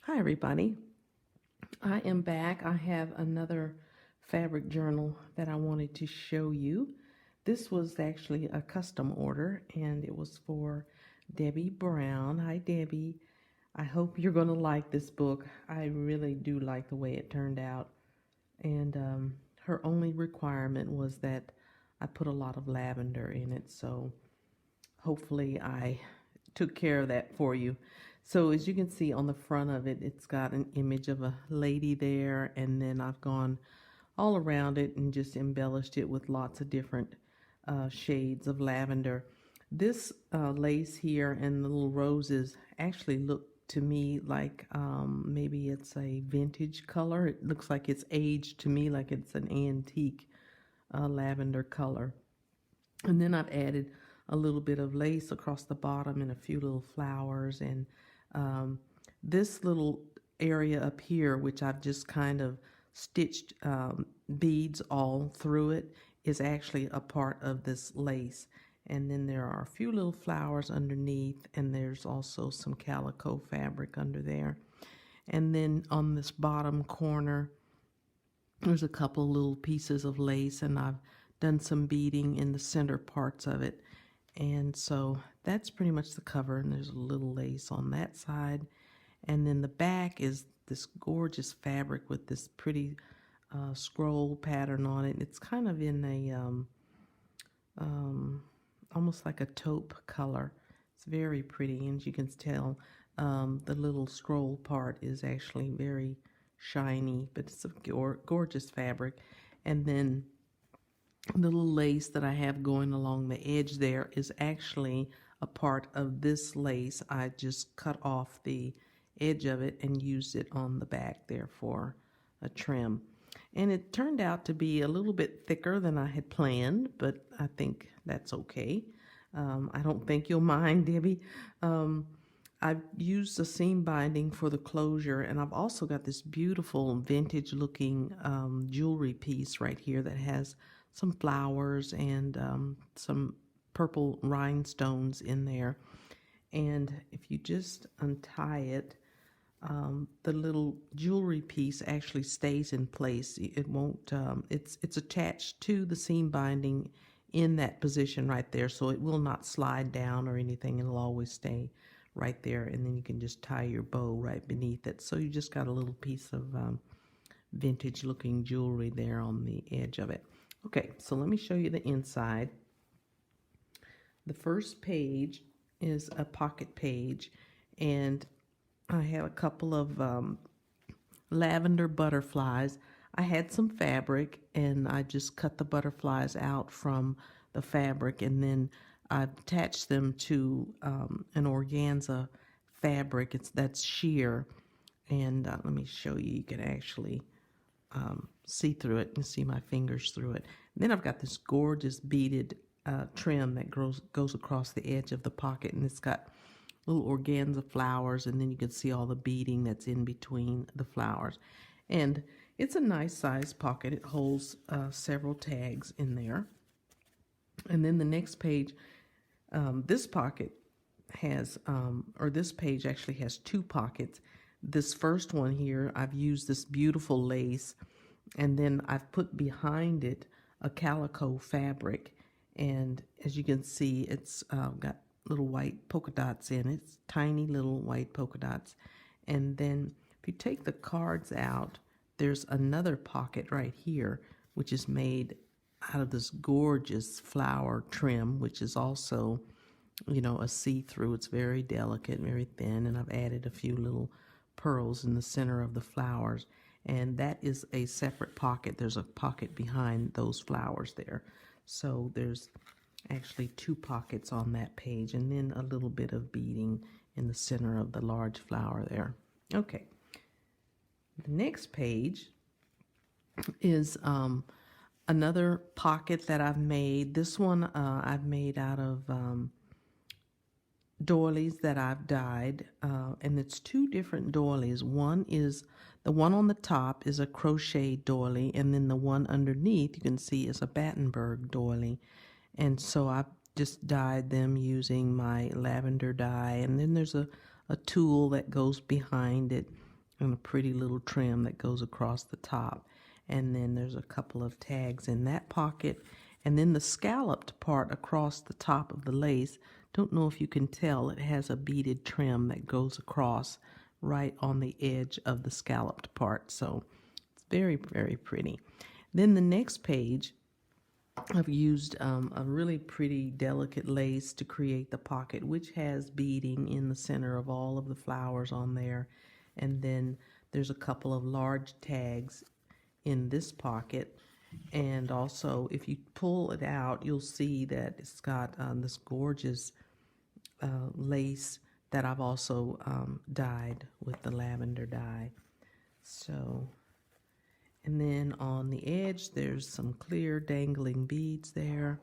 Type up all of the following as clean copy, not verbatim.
Hi everybody. I am back. I have another fabric journal that I wanted to show you. This was actually a custom order and it was for Debbie Browne. Hi Debbie. I hope you're going to like this book. I really do like the way it turned out. And her only requirement was that I put a lot of lavender in it. So hopefully I took care of that for you. So as you can see on the front of it, it's got an image of a lady there, and then I've gone all around it and just embellished it with lots of different shades of lavender. This lace here and the little roses actually look to me like maybe it's a vintage color. It looks like it's aged to me, like it's an antique lavender color. And then I've added a little bit of lace across the bottom and a few little flowers. And this little area up here, which I've just kind of stitched beads all through it, is actually a part of this lace. And then there are a few little flowers underneath, and there's also some calico fabric under there. And then on this bottom corner, there's a couple little pieces of lace, and I've done some beading in the center parts of it. And so that's pretty much the cover, and there's a little lace on that side. And then the back is this gorgeous fabric with this pretty scroll pattern on it. It's kind of in a almost like a taupe color. It's very pretty, and as you can tell, the little scroll part is actually very shiny, but it's a gorgeous fabric. And then the little lace that I have going along the edge there is actually a part of this lace. I just cut off the edge of it and used it on the back there for a trim. And it turned out to be a little bit thicker than I had planned, but I think that's okay. I don't think you'll mind, Debbie. I've used a seam binding for the closure, and I've also got this beautiful vintage looking jewelry piece right here that has some flowers and some purple rhinestones in there. And if you just untie it, the little jewelry piece actually stays in place. It won't, it's attached to the seam binding in that position right there, so it will not slide down or anything. It'll always stay right there, and then you can just tie your bow right beneath it. So you just got a little piece of vintage looking jewelry there on the edge of it. Okay, so let me show you the inside. The first page is a pocket page, and I have a couple of lavender butterflies. I had some fabric, and I just cut the butterflies out from the fabric, and then I attached them to an organza fabric. That's sheer, and let me show you. You can actually see through it and see my fingers through it. And then I've got this gorgeous beaded trim that goes across the edge of the pocket, and it's got little organza flowers, and then you can see all the beading that's in between the flowers. And it's a nice size pocket. It holds several tags in there. And then the next page, this pocket has, or this page actually has two pockets. This first one here, I've used this beautiful lace, and then I've put behind it a calico fabric. And as you can see, it's got little white polka dots in it. It's tiny little white polka dots. And then if you take the cards out, there's another pocket right here, which is made out of this gorgeous flower trim, which is also, you know, a see-through. It's very delicate, very thin, and I've added a few little pearls in the center of the flowers. And that is a separate pocket. There's a pocket behind those flowers there. So there's actually two pockets on that page, and then a little bit of beading in the center of the large flower there. Okay. The next page is another pocket that I've made. This one I've made out of doilies that I've dyed, and it's two different doilies. One is, the one on the top is a crochet doily, and then the one underneath you can see is a Battenberg doily. And so I've just dyed them using my lavender dye, and then there's a tool that goes behind it and a pretty little trim that goes across the top. And then there's a couple of tags in that pocket. And then the scalloped part across the top of the lace, don't know if you can tell, it has a beaded trim that goes across right on the edge of the scalloped part. So it's very, very pretty. Then the next page, I've used a really pretty delicate lace to create the pocket, which has beading in the center of all of the flowers on there. And then there's a couple of large tags in this pocket. And also, if you pull it out, you'll see that it's got this gorgeous lace that I've also dyed with the lavender dye. So, and then on the edge, there's some clear dangling beads there.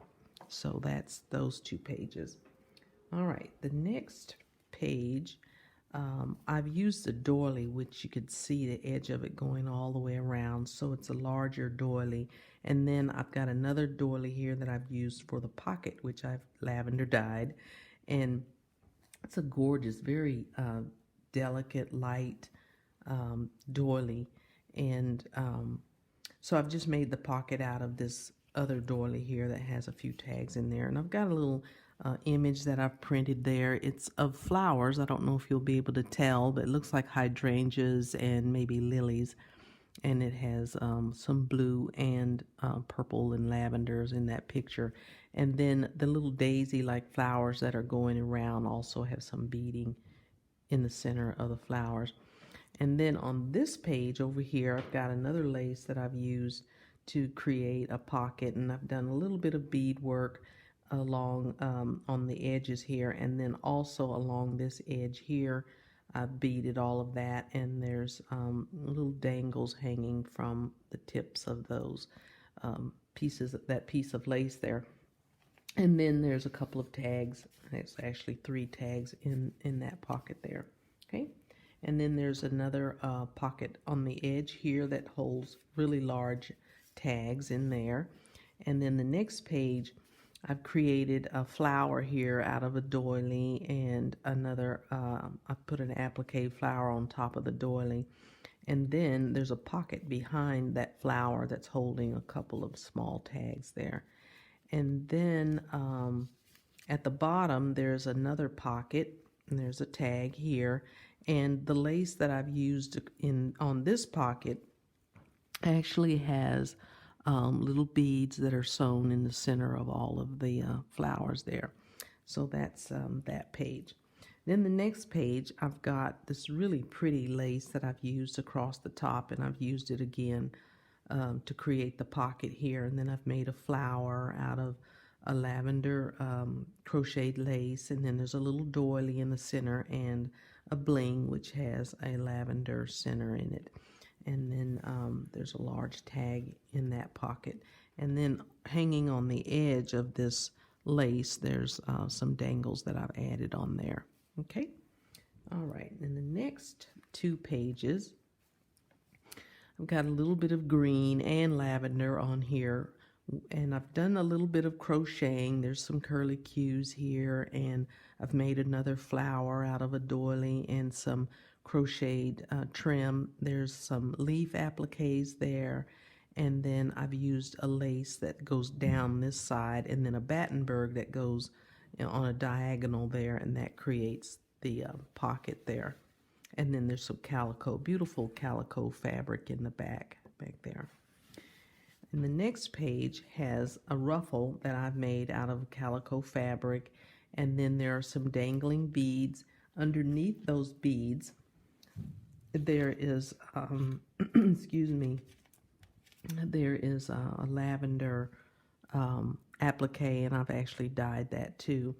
So that's those two pages. All right, the next page, I've used a doily, which you could see the edge of it going all the way around. So it's a larger doily. And then I've got another doily here that I've used for the pocket, which I've lavender dyed. And it's a gorgeous, very delicate, light doily. And so I've just made the pocket out of this other doily here that has a few tags in there. And I've got a little image that I've printed there. It's of flowers. I don't know if you'll be able to tell, but it looks like hydrangeas and maybe lilies. And it has some blue and purple and lavenders in that picture. And then the little daisy-like flowers that are going around also have some beading in the center of the flowers. And then on this page over here, I've got another lace that I've used to create a pocket, and I've done a little bit of bead work along on the edges here, and then also along this edge here, I've beaded all of that, and there's little dangles hanging from the tips of those pieces, that piece of lace there. And then there's a couple of tags. There's actually 3 tags in that pocket there. Okay. And then there's another pocket on the edge here that holds really large tags in there. And then the next page, I've created a flower here out of a doily, and another, I put an applique flower on top of the doily. And then there's a pocket behind that flower that's holding a couple of small tags there. And then at the bottom, there's another pocket, and there's a tag here. And the lace that I've used on this pocket actually has little beads that are sewn in the center of all of the flowers there. So that's that page. Then the next page, I've got this really pretty lace that I've used across the top, and I've used it again to create the pocket here. And then I've made a flower out of a lavender crocheted lace, and then there's a little doily in the center and a bling which has a lavender center in it. And then there's a large tag in that pocket. And then hanging on the edge of this lace, there's some dangles that I've added on there. Okay. All right. In the next 2 pages, I've got a little bit of green and lavender on here. And I've done a little bit of crocheting. There's some curly cues here, and I've made another flower out of a doily and some crocheted trim. There's some leaf appliques there, and then I've used a lace that goes down this side, and then a Battenberg that goes on a diagonal there, and that creates the pocket there. And then there's some calico, beautiful calico fabric in the back there. And the next page has a ruffle that I've made out of calico fabric, and then there are some dangling beads. Underneath those beads, there is, excuse me, there is a lavender applique, and I've actually dyed that too.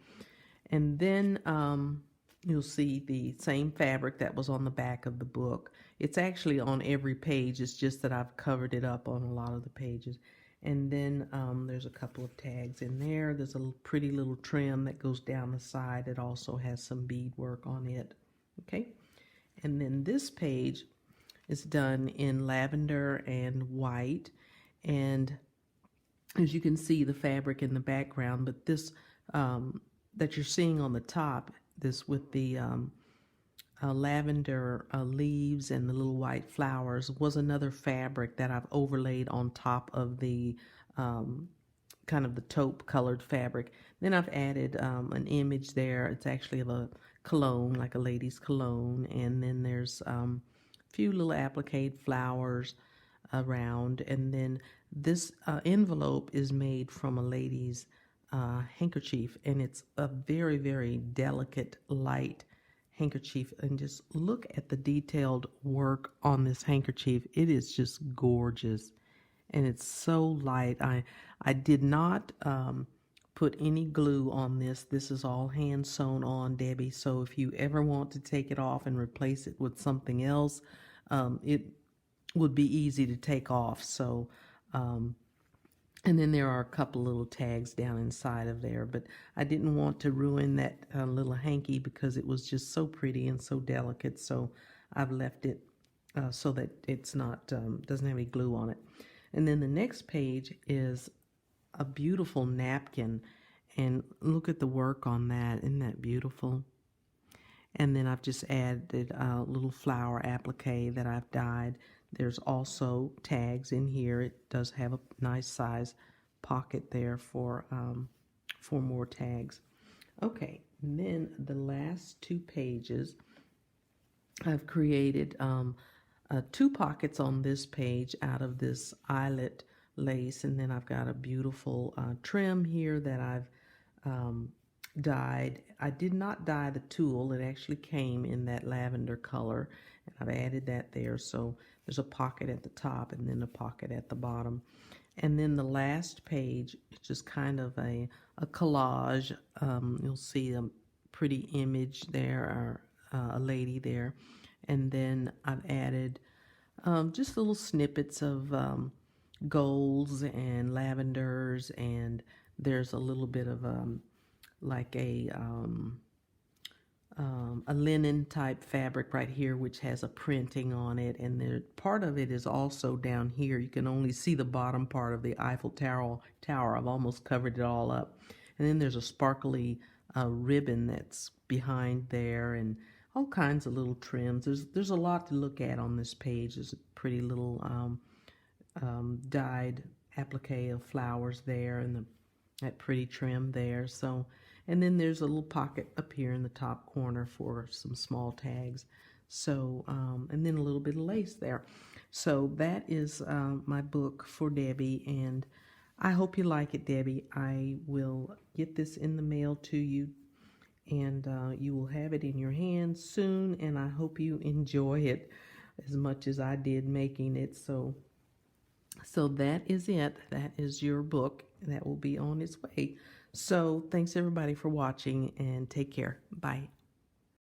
And then you'll see the same fabric that was on the back of the book. It's actually on every page. It's just that I've covered it up on a lot of the pages. And then there's a couple of tags in there. There's a pretty little trim that goes down the side. It also has some bead work on it. Okay. And then this page is done in lavender and white. And as you can see, the fabric in the background, but this that you're seeing on the top, this with the lavender leaves and the little white flowers was another fabric that I've overlaid on top of the kind of the taupe colored fabric. Then I've added an image there. It's actually of a cologne, like a lady's cologne, and then there's a few little applique flowers around, and then this envelope is made from a lady's handkerchief, and it's a very, very delicate, light handkerchief. And just look at the detailed work on this handkerchief. It is just gorgeous, and it's so light. I did not put any glue on this. This is all hand sewn on, Debbie, so if you ever want to take it off and replace it with something else, it would be easy to take off. So and then there are a couple little tags down inside of there, but I didn't want to ruin that little hanky because it was just so pretty and so delicate, so I've left it so that it's not doesn't have any glue on it. And then the next page is a beautiful napkin, and look at the work on that. Isn't that beautiful? And then I've just added a little flower applique that I've dyed. There's also tags in here. It does have a nice size pocket there for more tags. Okay, and then the last two pages, I've created 2 pockets on this page out of this eyelet lace, and then I've got a beautiful trim here that I've dyed. I did not dye the tulle. It actually came in that lavender color, and I've added that there. So there's a pocket at the top and then a pocket at the bottom. And then the last page is just kind of a collage. You'll see a pretty image there, or a lady there. And then I've added just little snippets of golds and lavenders, and there's a little bit of like a linen type fabric right here, which has a printing on it, and the part of it is also down here. You can only see the bottom part of the Eiffel Tower. I've almost covered it all up. And then there's a sparkly ribbon that's behind there, and all kinds of little trims. There's a lot to look at on this page. There's a pretty little dyed applique of flowers there, and that pretty trim there. So, and then there's a little pocket up here in the top corner for some small tags. So, and then a little bit of lace there. So that is my book for Debbie, and I hope you like it, Debbie. I will get this in the mail to you, and you will have it in your hands soon, and I hope you enjoy it as much as I did making it. So that is it. That is your book. That will be on its way. So thanks everybody for watching, and take care. Bye.